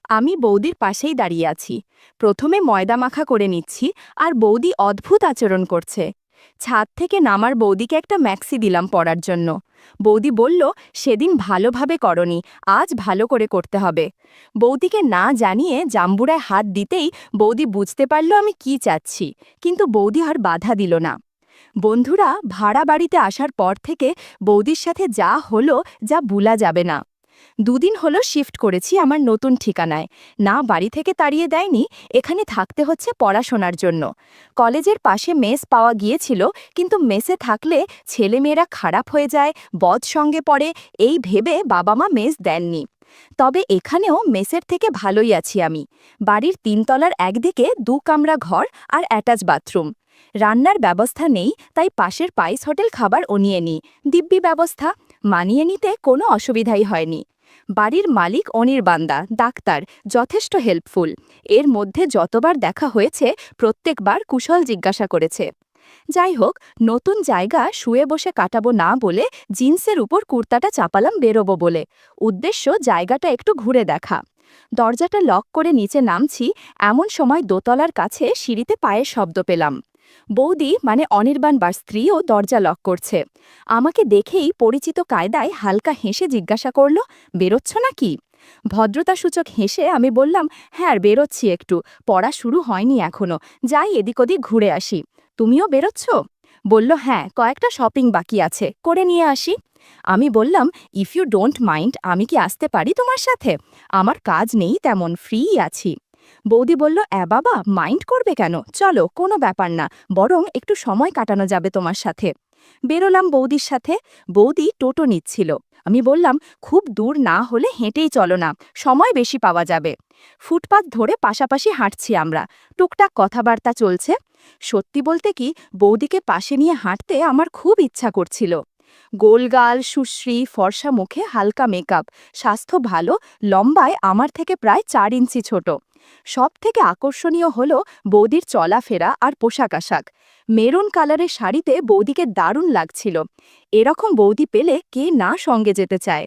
আমি বৌদির পাশেই দাঁড়িয়ে আছি। প্রথমে ময়দা মাখা করে নিচ্ছি, আর বৌদি অদ্ভুত আচরণ করছে। ছাদ থেকে নামার বৌদিকে একটা ম্যাক্সি দিলাম পরার জন্য। বৌদি বলল, সেদিন ভালোভাবে করনি, আজ ভালো করে করতে হবে। বৌদিকে না জানিয়ে জাম্বুরায় হাত দিতেই বৌদি বুঝতে পারল আমি কি চাচ্ছি, কিন্তু বৌদি আর বাধা দিল না। বন্ধুরা, ভাড়া বাড়িতে আসার পর থেকে বৌদির সাথে যা হলো, যা ভুলা যাবে না। দুদিন হলো শিফট করেছি আমার নতুন ঠিকানায়। না বাড়ি থেকে তাড়িয়ে দেয়নি, এখানে থাকতে হচ্ছে পড়াশোনার জন্য। কলেজের পাশে মেস পাওয়া গিয়েছিল, কিন্তু মেসে থাকলে ছেলেমেয়েরা খারাপ হয়ে যায়, বদ সঙ্গে পড়ে, এই ভেবে বাবা মা মেস দেননি। তবে এখানেও মেসের থেকে ভালোই আছি আমি। বাড়ির 3 তলার একদিকে 2 কামরা ঘর আর অ্যাটাচ বাথরুম। রান্নার ব্যবস্থা নেই, তাই পাশের পাইস হোটেল খাবার নিয়ে নিই। দিব্যি ব্যবস্থা, মানিয়ে নিতে কোনো অসুবিধাই হয়নি। বাড়ির মালিক অনির্বান্দা ডাক্তার, যথেষ্ট হেল্পফুল। এর মধ্যে যতবার দেখা হয়েছে প্রত্যেকবার কুশল জিজ্ঞাসা করেছে। যাই হোক, নতুন জায়গা শুয়ে বসে কাটাবো না বলে জিন্সের উপর কুর্তাটা চাপালাম বেরোবো বলে। উদ্দেশ্য জায়গাটা একটু ঘুরে দেখা। দরজাটা লক করে নিচে নামছি, এমন সময় দোতলার কাছে সিঁড়িতে পায়ের শব্দ পেলাম। বৌদি মানে অনির্বাণবার স্ত্রীও দরজা লক করছে। আমাকে দেখেই পরিচিত কায়দায় হালকা হেসে জিজ্ঞাসা করল, বেরোচ্ছ নাকি? ভদ্রতাসূচক হেসে আমি বললাম, হ্যাঁ বেরোচ্ছি একটু, পড়া শুরু হয়নি এখনো, যাই এদিক ওদিক ঘুরে আসি। তুমিও বেরোচ্ছ? বলল, হ্যাঁ কয়েকটা শপিং বাকি আছে, করে নিয়ে আসি। আমি বললাম, ইফ ইউ ডোন্ট মাইন্ড আমি কি আসতে পারি তোমার সাথে? আমার কাজ নেই তেমন, ফ্রি আছি। বৌদি বলল, বাবা মাইন্ড করবে কেন, চলো কোনো ব্যাপার না, বরং একটু সময় কাটানো যাবে তোমার সাথে। বেরোলাম বৌদির সাথে। বৌদি টোটো নিচ্ছিল। আমি বললাম, খুব দূর না হলে হেঁটেই চলো না, সময় বেশি পাওয়া যাবে। ফুটপাত ধরে পাশাপাশি হাঁটছি আমরা, টুকটাক কথাবার্তা চলছে। সত্যি বলতে কি, বৌদিকে পাশে নিয়ে হাঁটতে আমার খুব ইচ্ছা করছিল। গোলগাল, সুশ্রী, ফর্সা মুখে হালকা মেকআপ, স্বাস্থ্য ভালো, লম্বায় আমার থেকে প্রায় 4 ইঞ্চি ছোট। সব থেকে আকর্ষণীয় হল বৌদির চলাফেরা আর পোশাক আশাক। মেরুন কালারের শাড়িতে বৌদিকে দারুণ লাগছিল। এরকম বৌদি পেলে কে না সঙ্গে যেতে চায়।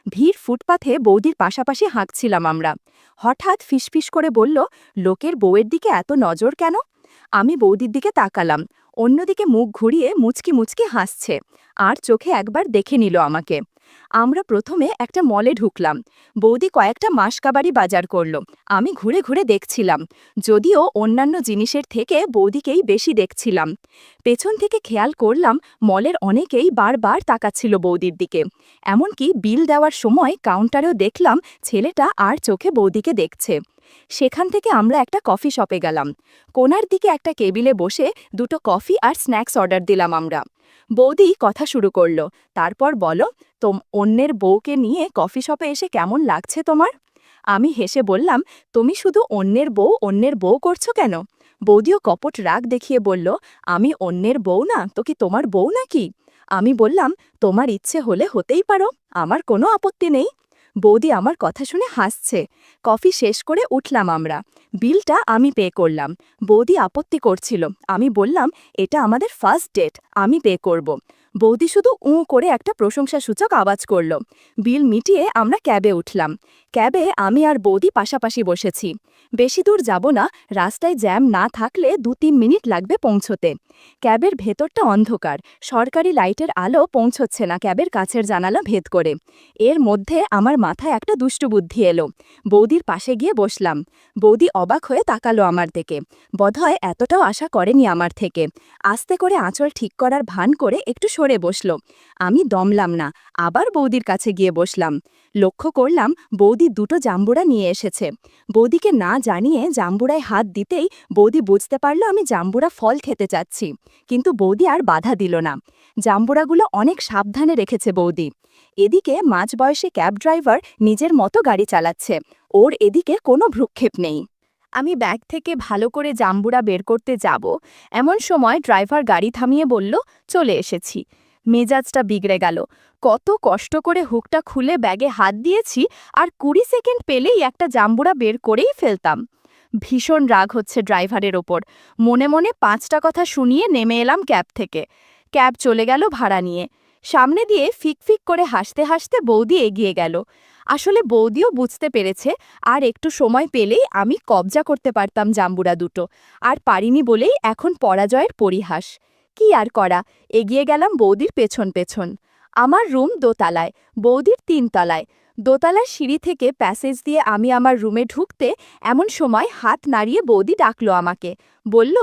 ভিড় ফুটপাথে বৌদির পাশাপাশি হাঁকছিলাম আমরা। হঠাৎ ফিসফিস করে বলল, লোকের বউয়ের দিকে এত নজর কেন? আমি বৌদির দিকে তাকালাম। অন্যদিকে মুখ ঘুরিয়ে মুচকি মুচকি হাসছে, আর চোখে একবার দেখে নিল আমাকে। আমরা প্রথমে একটা মলে ঢুকলাম। বৌদি কয়েকটা মাসকাবাড়ি বাজার করল। আমি ঘুরে ঘুরে দেখছিলাম, যদিও অন্যান্য জিনিসের থেকে বৌদিকেই বেশি দেখছিলাম। পেছন থেকে খেয়াল করলাম মলের অনেকেই বারবার তাকাচ্ছিল বৌদির দিকে। এমনকি বিল দেওয়ার সময় কাউন্টারেও দেখলাম ছেলেটা আর চোখে বৌদিকে দেখছে। সেখান থেকে আমরা একটা কফি শপে গেলাম। কোনার দিকে একটা টেবিলে বসে 2টো কফি আর স্ন্যাক্স অর্ডার দিলাম আমরা। বৌদি কথা শুরু করলো, তারপর বলো, অন্যের বউকে নিয়ে কফি শপে এসে কেমন লাগছে তোমার? আমি হেসে বললাম, তুমি শুধু অন্যের বউ করছো কেন? বৌদিও কপট রাগ দেখিয়ে বলল, আমি অন্যের বউ না তো কি তোমার বউ নাকি? আমি বললাম, তোমার ইচ্ছে হলে হতেই পারো, আমার কোনো আপত্তি নেই। বৌদি আমার কথা শুনে হাসছে। কফি শেষ করে উঠলাম আমরা। বিলটা আমি পে করলাম। বৌদি আপত্তি করছিল। আমি বললাম, এটা আমাদের ফার্স্ট ডেট, আমি পে করব। বৌদি শুধু করে একটা প্রশংসাসূচক আওয়াজ করল। বিল মিটিয়ে আমরা ক্যাবে উঠলাম। ক্যাবে আমি আর বৌদি পাশাপাশি বসেছি। বেশি দূর যাব না, রাস্তায় জ্যাম না থাকলে 2-3 মিনিট লাগবে পৌঁছতে। ক্যাবের ভেতরটা অন্ধকার, সরকারি লাইটের আলো পৌঁছচ্ছে না ক্যাবের কাছের জানালা ভেদ করে। এর মধ্যে আমার মাথায় একটা দুষ্টু বুদ্ধি এলো। বৌদির পাশে গিয়ে বসলাম। বৌদি অবাক হয়ে তাকালো আমার দিকে। বোধহয় এতটাও আশা করেনি আমার থেকে। আস্তে করে আঁচল ঠিক করার ভান করে একটু সরে বসল। আমি দমলাম না, আবার বৌদির কাছে গিয়ে বসলাম। লক্ষ্য করলাম বৌদি 2টো জাম্বুরা নিয়ে এসেছে। বৌদিকে না জানিয়ে জাম্বুরায় হাত দিতেই বৌদি বুঝতে পারল আমি জাম্বুরা ফল খেতে চাচ্ছি, কিন্তু বৌদি আর বাধা দিল না। জাম্বুরাগুলো অনেক সাবধানে রেখেছে বৌদি। এদিকে মাঝবয়সী ক্যাব ড্রাইভার নিজের মতো গাড়ি চালাচ্ছে, ওর এদিকে কোনো ভ্রুক্ষেপ নেই। আমি ব্যাগ থেকে ভালো করে জাম্বুরা বের করতে যাব, এমন সময় ড্রাইভার গাড়ি থামিয়ে বলল, চলে এসেছি। মেজাজটা বিগড়ে গেল। কত কষ্ট করে হুকটা খুলে ব্যাগে হাত দিয়েছি, আর 20 সেকেন্ড পেলেই একটা জাম্বুরা বের করেই ফেলতাম। ভীষণ রাগ হচ্ছে ড্রাইভারের ওপর। মনে মনে 5টা কথা শুনিয়ে নেমে এলাম ক্যাব থেকে। ক্যাব চলে গেল ভাড়া নিয়ে। সামনে দিয়ে ফিক ফিক করে হাসতে হাসতে বৌদি এগিয়ে গেল। আসলে বৌদিও বুঝতে পেরেছে, আর একটু সময় পেলেই আমি কবজা করতে পারতাম জাম্বুরা দুটো, আর পারিনি বলেই এখন পরাজয়ের পরিহাস। কি আর করা, এগিয়ে গেলাম বৌদির পেছন পেছন। আমার রুম দোতলায়, বৌদির ৩ তলায়। দোতলার সিঁড়ি থেকে প্যাসেজ দিয়ে আমি আমার রুমে ঢুকতে এমন সময় হাত নাড়িয়ে বৌদি ডাকলো আমাকে। বলল,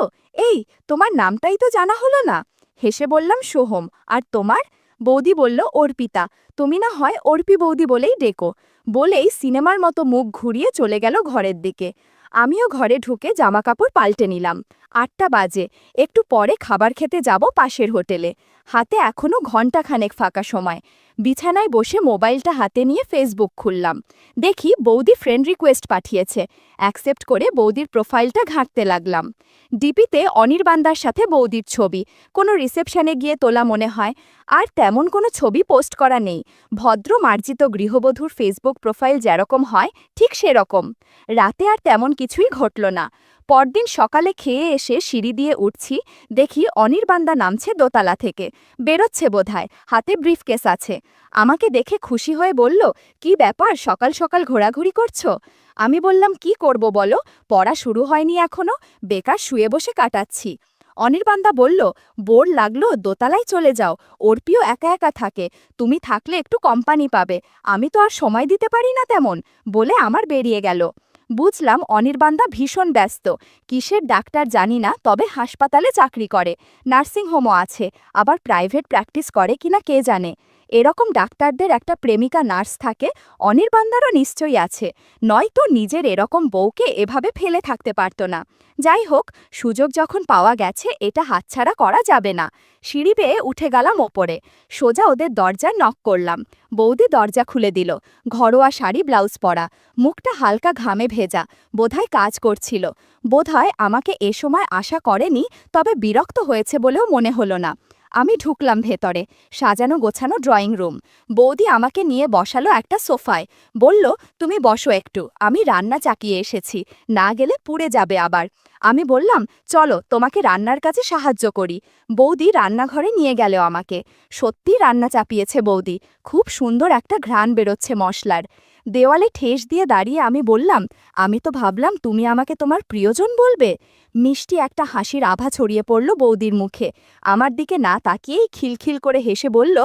এই, তোমার নামটাই তো জানা হলো না। হেসে বললাম, সোহম। আর তোমার? বৌদি বলল, অর্পিতা। তুমি না হয় অর্পি বৌদি বলেই ডেকো। বলেই সিনেমার মতো মুখ ঘুরিয়ে চলে গেল ঘরের দিকে। আমিও ঘরে ঢুকে জামাকাপড় পাল্টে নিলাম। ৮টা বাজে, একটু পরে খাবার খেতে যাব পাশের হোটেলে। হাতে এখনও ঘণ্টাখানেক ফাঁকা সময়। বিছানায় বসে মোবাইলটা হাতে নিয়ে ফেসবুক খুললাম। দেখি বৌদি ফ্রেন্ড রিকোয়েস্ট পাঠিয়েছে। অ্যাকসেপ্ট করে বৌদির প্রোফাইলটা ঘাঁটতে লাগলাম। ডিপিতে অনির্বাণদার সাথে বৌদির ছবি, কোনো রিসেপশনে গিয়ে তোলা মনে হয়। আর তেমন কোনো ছবি পোস্ট করা নেই। ভদ্র মার্জিত গৃহবধূর ফেসবুক প্রোফাইল যেরকম হয় ঠিক সেরকম। রাতে আর তেমন কিছুই ঘটল না। পরদিন সকালে খেয়ে এসে সিঁড়ি দিয়ে উঠছি, দেখি অনির্বাণদা নামছে দোতলা থেকে। বেরোচ্ছে বোধহয়, হাতে ব্রিফকেস আছে। আমাকে দেখে খুশি হয়ে বলল, কি ব্যাপার, সকাল সকাল ঘোরাঘুরি করছো? আমি বললাম, কি করব বলো, পড়া শুরু হয়নি এখনো, বেকার শুয়ে বসে কাটাচ্ছি। অনির্বাণদা বলল, বোর লাগলো দোতলায় চলে যাও, অর্পিও একা একা থাকে, তুমি থাকলে একটু কোম্পানি পাবে, আমি তো আর সময় দিতে পারি না তেমন, বলে আমার বেরিয়ে গেল। বুঝলাম অনির্বাণদা ভীষণ ব্যস্ত। কিসের ডাক্তার জানি না, তবে হাসপাতালে চাকরি করে, নার্সিংহোমও আছে, আবার প্রাইভেট প্র্যাকটিস করে কিনা কে জানে। এরকম ডাক্তারদের একটা প্রেমিকা নার্স থাকে, অনির্বাণদারও নিশ্চয়ই আছে, নয়তো নিজের এরকম বউকে এভাবে ফেলে থাকতে পারত না। যাই হোক, সুযোগ যখন পাওয়া গেছে এটা হাতছাড়া করা যাবে না। সিঁড়ি বেয়ে উঠে গেলাম ওপরে, সোজা ওদের দরজায় নক করলাম। বৌদি দরজা খুলে দিল। ঘরোয়া শাড়ি, ব্লাউজ পরা, মুখটা হালকা ঘামে ভেজা, বোধহয় কাজ করছিল। বোধহয় আমাকে এ সময় আশা করেনি, তবে বিরক্ত হয়েছে বলেও মনে হলো না। আমি ঢুকলাম ভেতরে, সাজানো গোছানো ড্রয়িং রুম। বৌদি আমাকে নিয়ে বসালো একটা সোফায়। বলল, তুমি বসো একটু, আমি রান্না চাকিয়ে এসেছি, না গেলে পুড়ে যাবে আবার। আমি বললাম, চলো তোমাকে রান্নার কাজে সাহায্য করি। বৌদি রান্নাঘরে নিয়ে গেল আমাকে। সত্যি রান্না চাপিয়েছে বৌদি, খুব সুন্দর একটা ঘ্রাণ বেরোচ্ছে মশলার। দেওয়ালে ঠেস দিয়ে দাঁড়িয়ে আমি বললাম, আমি তো ভাবলাম তুমি আমাকে তোমার প্রিয়জন বলবে। মিষ্টি একটা হাসির আভা ছড়িয়ে পড়ল বৌদির মুখে। আমার দিকে না তাকিয়েই খিলখিল করে হেসে বলল,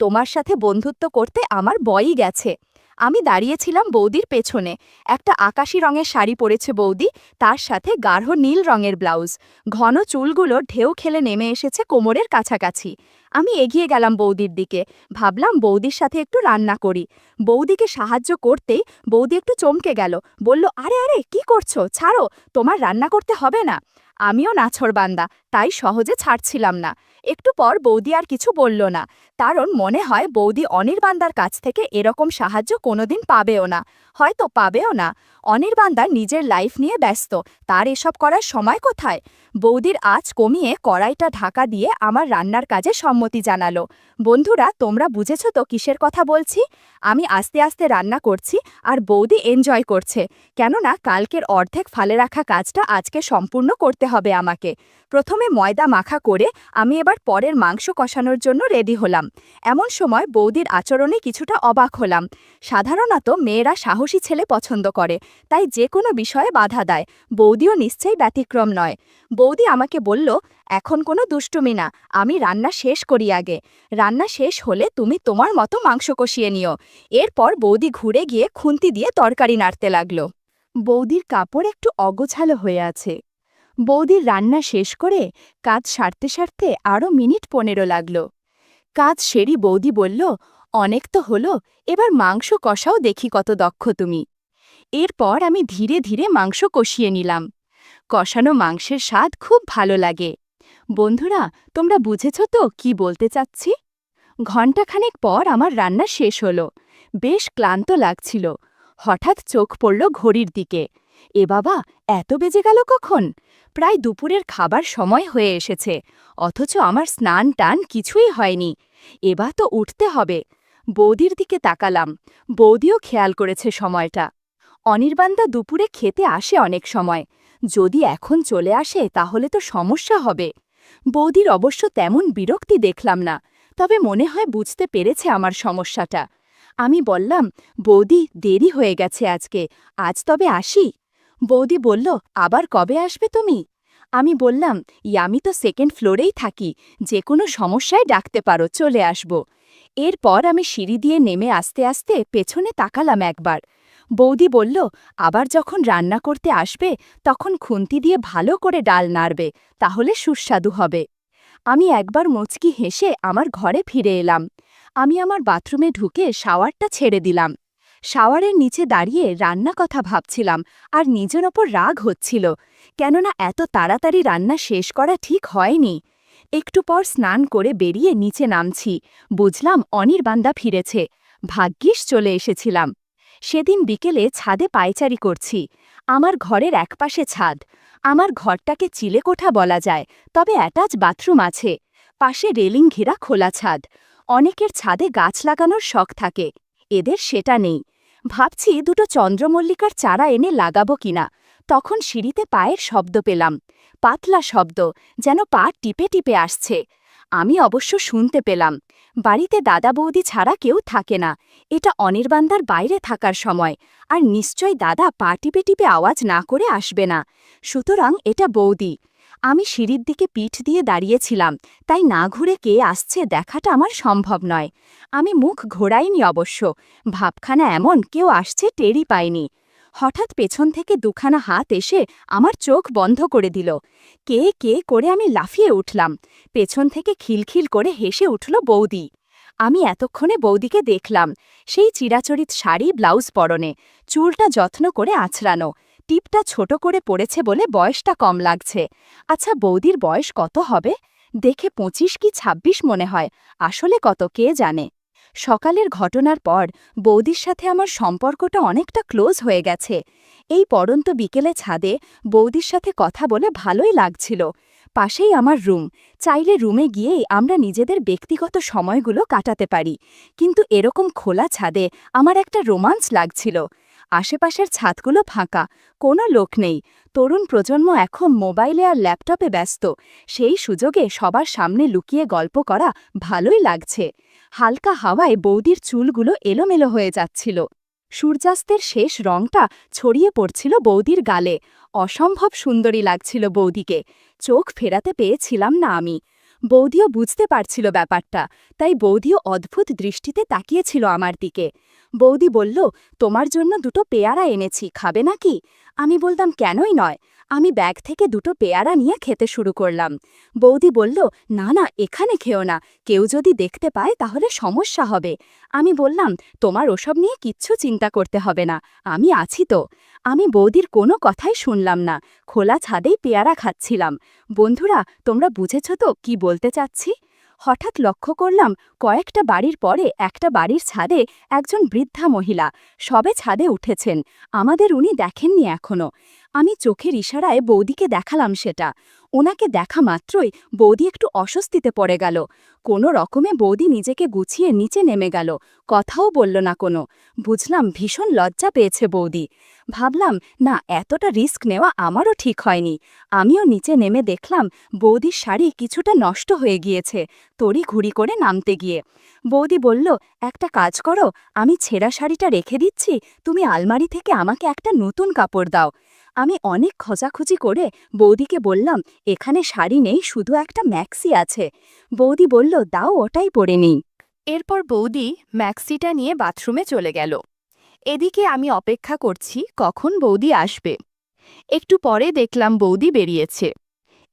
তোমার সাথে বন্ধুত্ব করতে আমার বয়ই গেছে। আমি দাঁড়িয়েছিলাম বৌদির পেছনে। একটা আকাশি রঙের শাড়ি পরেছে বৌদি, তার সাথে গাঢ় নীল রঙের ব্লাউজ। ঘন চুলগুলো ঢেউ খেলে নেমে এসেছে কোমরের কাছাকাছি। আমি এগিয়ে গেলাম বৌদির দিকে, ভাবলাম বৌদির সাথে একটু রান্না করি। বৌদিকে সাহায্য করতেই বৌদি একটু চমকে গেল, বলল, আরে আরে, কি করছো, ছাড়ো, তোমার রান্না করতে হবে না। আমিও নাছোড়বান্দা, তাই সহজে ছাড়ছিলাম না। একটু পর বৌদি আর কিছু বলল না, কারণ মনে হয় বৌদি অনির্বাণদার কাছ থেকে এরকম সাহায্য কোনোদিন পাবেও না, হয়তো পাবেও না। অনির্বাণদার নিজের লাইফ নিয়ে ব্যস্ত, তার এসব করার সময় কোথায়? বৌদির আঁচ কমিয়ে কড়াইটা ঢাকা দিয়ে আমার রান্নার কাজে সম্মতি জানালো। বন্ধুরা, তোমরা বুঝেছ তো কিসের কথা বলছি? আমি আস্তে আস্তে রান্না করছি, আর বৌদি এনজয় করছে, কেননা কালকের অর্ধেক ফালে রাখা কাজটা আজকে সম্পূর্ণ করতে হবে আমাকে। প্রথমে ময়দা মাখা করে আমি এবার পরের মাংস কষানোর জন্য রেডি হলাম। এমন সময় বৌদির আচরণে কিছুটা অবাক হলাম। সাধারণত মেয়েরা সাহসী ছেলে পছন্দ করে, তাই যে কোনো বিষয়ে বাধা দেয়, বৌদিও নিশ্চয়ই ব্যতিক্রম নয়। বৌদি আমাকে বলল, এখন কোনো দুষ্টুমি না, আমি রান্না শেষ করি আগে। রান্না শেষ হলে তুমি তোমার মতো মাংস কষিয়ে নিও। এরপর বৌদি ঘুরে গিয়ে খুন্তি দিয়ে তরকারি নাড়তে লাগল। বৌদির কাপড় একটু অগোছালো হয়ে আছে। বৌদির রান্না শেষ করে কাজ সারতে সারতে আরও মিনিট 15 লাগল। কাজ সেরি বৌদি বলল, অনেক তো হলো, এবার মাংস কষাও, দেখি কত দক্ষ তুমি। এরপর আমি ধীরে ধীরে মাংস কষিয়ে নিলাম। কষানো মাংসের স্বাদ খুব ভালো লাগে। বন্ধুরা, তোমরা বুঝেছ তো কি বলতে চাচ্ছি? ঘণ্টাখানেক পর আমার রান্না শেষ হলো। বেশ ক্লান্ত লাগছিল। হঠাৎ চোখ পড়ল ঘড়ির দিকে। এ বাবা, এত বেজে গেল কখন? প্রায় দুপুরের খাবার সময় হয়ে এসেছে, অথচ আমার স্নান টান কিছুই হয়নি। এবার তো উঠতে হবে। বৌদির দিকে তাকালাম, বৌদিও খেয়াল করেছে সময়টা। অনির্বাণদা দুপুরে খেতে আসে অনেক সময়, যদি এখন চলে আসে তাহলে তো সমস্যা হবে। বৌদির অবশ্য তেমন বিরক্তি দেখলাম না, তবে মনে হয় বুঝতে পেরেছে আমার সমস্যাটা। আমি বললাম, বৌদি দেরি হয়ে গেছে আজকে, আজ তবে আসি? বৌদি বলল, আবার কবে আসবে তুমি? আমি বললাম, আমি তো সেকেন্ড ফ্লোরেই থাকি, যে কোনো সমস্যায় ডাকতে পারো, চলে আসব। এরপর আমি সিঁড়ি দিয়ে নেমে আস্তে আস্তে পেছনে তাকালাম একবার। বৌদি বলল, আবার যখন রান্না করতে আসবে তখন খুন্তি দিয়ে ভালো করে ডাল নাড়বে, তাহলে সুস্বাদু হবে। আমি একবার মুচকি হেসে আমার ঘরে ফিরে এলাম। আমি আমার বাথরুমে ঢুকে শাওয়ারটা ছেড়ে দিলাম। শাওয়ারের নিচে দাঁড়িয়ে রান্না কথা ভাবছিলাম আর নিজের ওপর রাগ হচ্ছিল, কেননা এত তাড়াতাড়ি রান্না শেষ করা ঠিক হয়নি। একটু পর স্নান করে বেরিয়ে নিচে নামছি, বুঝলাম অনির্বাণদা ফিরেছে। ভাগ্যিস চলে এসেছিলাম। সেদিন বিকেলে ছাদে পায়চারি করছি। আমার ঘরের একপাশে ছাদ। আমার ঘরটাকে চিলেকোঠা বলা যায়, তবে অ্যাটাচ বাথরুম আছে। পাশে রেলিং ঘেরা খোলা ছাদ। অনেকের ছাদে গাছ লাগানোর শখ থাকে, এদের সেটা নেই। ভাবছি দুটো চন্দ্রমল্লিকার চারা এনে লাগাবো কিনা, তখন সিঁড়িতে পায়ের শব্দ পেলাম। পাতলা শব্দ, যেন পা টিপে টিপে আসছে। আমি অবশ্য শুনতে পেলাম। বাড়িতে দাদা বৌদি ছাড়া কেউ থাকে না, এটা অনির্বাণদার বাইরে থাকার সময়, আর নিশ্চয় দাদা পা টিপে টিপে আওয়াজ না করে আসবে না, সুতরাং এটা বৌদি। আমি সিঁড়ির দিকে পিঠ দিয়ে দাঁড়িয়েছিলাম, তাই না ঘুরে কে আসছে দেখাটা আমার সম্ভব নয়। আমি মুখ ঘোরাইনি অবশ্য, ভাবখানা এমন কেউ আসছে টেরই পাইনি। হঠাৎ পেছন থেকে দুখানা হাত এসে আমার চোখ বন্ধ করে দিল। কে কে করে আমি লাফিয়ে উঠলাম। পেছন থেকে খিলখিল করে হেসে উঠল বৌদি। আমি এতক্ষণে বৌদিকে দেখলাম, সেই চিরাচরিত শাড়ি ব্লাউজ পরনে, চুলটা যত্ন করে আঁচড়ানো, টিপটা ছোট করে পড়েছে বলে বয়সটা কম লাগছে। আচ্ছা, বৌদির বয়স কত হবে? দেখে 25 কি 26 মনে হয়, আসলে কত কে জানে। সকালের ঘটনার পর বৌদির সাথে আমার সম্পর্কটা অনেকটা ক্লোজ হয়ে গেছে। এই পড়ন্ত বিকেলে ছাদে বৌদির সাথে কথা বলে ভালোই লাগছিল। পাশেই আমার রুম, চাইলে রুমে গিয়েই আমরা নিজেদের ব্যক্তিগত সময়গুলো কাটাতে পারি, কিন্তু এরকম খোলা ছাদে আমার একটা রোমান্স লাগছিল। আশেপাশের ছাদগুলো ফাঁকা, কোনো লোক নেই। তরুণ প্রজন্ম এখন মোবাইলে আর ল্যাপটপে ব্যস্ত, সেই সুযোগে সবার সামনে লুকিয়ে গল্প করা ভালোই লাগছে। হালকা হাওয়ায় বৌদির চুলগুলো এলোমেলো হয়ে যাচ্ছিল। সূর্যাস্তের শেষ রংটা ছড়িয়ে পড়ছিল বৌদির গালে। অসম্ভব সুন্দরী লাগছিল বৌদিকে, চোখ ফেরাতে পেয়েছিলাম না আমি। বৌদিও বুঝতে পারছিল ব্যাপারটা, তাই বৌদিও অদ্ভুত দৃষ্টিতে তাকিয়েছিল আমার দিকে। বৌদি বলল, তোমার জন্য দুটো পেয়ারা এনেছি, খাবে নাকি? আমি বললাম, কেনই নয়। আমি ব্যাগ থেকে দুটো পেয়ারা নিয়ে খেতে শুরু করলাম। বৌদি বলল, না না, এখানে খেও না, কেউ যদি দেখতে পায় তাহলে সমস্যা হবে। আমি বললাম, তোমার ওসব নিয়ে কিচ্ছু চিন্তা করতে হবে না, আমি আছি তো। আমি বৌদির কোনো কথাই শুনলাম না, খোলা ছাদেই পেয়ারা খাচ্ছিলাম। বন্ধুরা, তোমরা বুঝেছ তো কি বলতে চাচ্ছি? হঠাৎ লক্ষ্য করলাম, কয়েকটা বাড়ির পরে একটা বাড়ির ছাদে একজন বৃদ্ধা মহিলা সবে ছাদে উঠেছেন। আমাদের উনি দেখেননি এখনো। আমি চোখের ইশারায় বৌদিকে দেখালাম সেটা। ওনাকে দেখা মাত্রই বৌদি একটু অস্বস্তিতে পড়ে গেল। কোনো রকমে বৌদি নিজেকে গুছিয়ে নিচে নেমে গেল, কথাও বলল না কোনো। বুঝলাম ভীষণ লজ্জা পেয়েছে বৌদি। ভাবলাম, না, এতটা রিস্ক নেওয়া আমারও ঠিক হয়নি। আমিও নিচে নেমে দেখলাম বৌদির শাড়ি কিছুটা নষ্ট হয়ে গিয়েছে, তড়িঘড়ি করে নামতে গিয়ে। বৌদি বলল, একটা কাজ করো, আমি ছেঁড়া শাড়িটা রেখে দিচ্ছি, তুমি আলমারি থেকে আমাকে একটা নতুন কাপড় দাও। আমি অনেক খোঁজাখুঁজি করে বৌদিকে বললাম, এখানে শাড়ি নেই, শুধু একটা ম্যাক্সি আছে। বৌদি বলল, দাও, ওটাই পরে নিই। এরপর বৌদি ম্যাক্সিটা নিয়ে বাথরুমে চলে গেল। এদিকে আমি অপেক্ষা করছি কখন বৌদি আসবে। একটু পরে দেখলাম বৌদি বেরিয়েছে।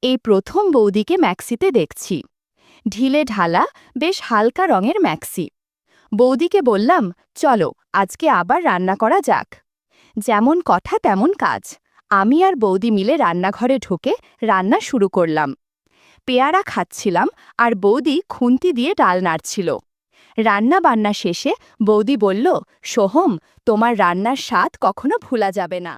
এই প্রথম বৌদিকে ম্যাক্সিতে দেখছি। ঢিলে ঢালা, বেশ হালকা রঙের ম্যাক্সি। বৌদিকে বললাম, চলো আজকে আবার রান্না করা যাক। যেমন কথা তেমন কাজ। আমি আর বৌদি মিলে রান্নাঘরে ঢুকে রান্না শুরু করলাম। পেয়ারা খাচ্ছিলাম আর বৌদি খুন্তি দিয়ে ডাল নাড়ছিল। রান্না বান্না শেষে বৌদি বলল, সোহম, তোমার রান্নার স্বাদ কখনো ভোলা যাবে না।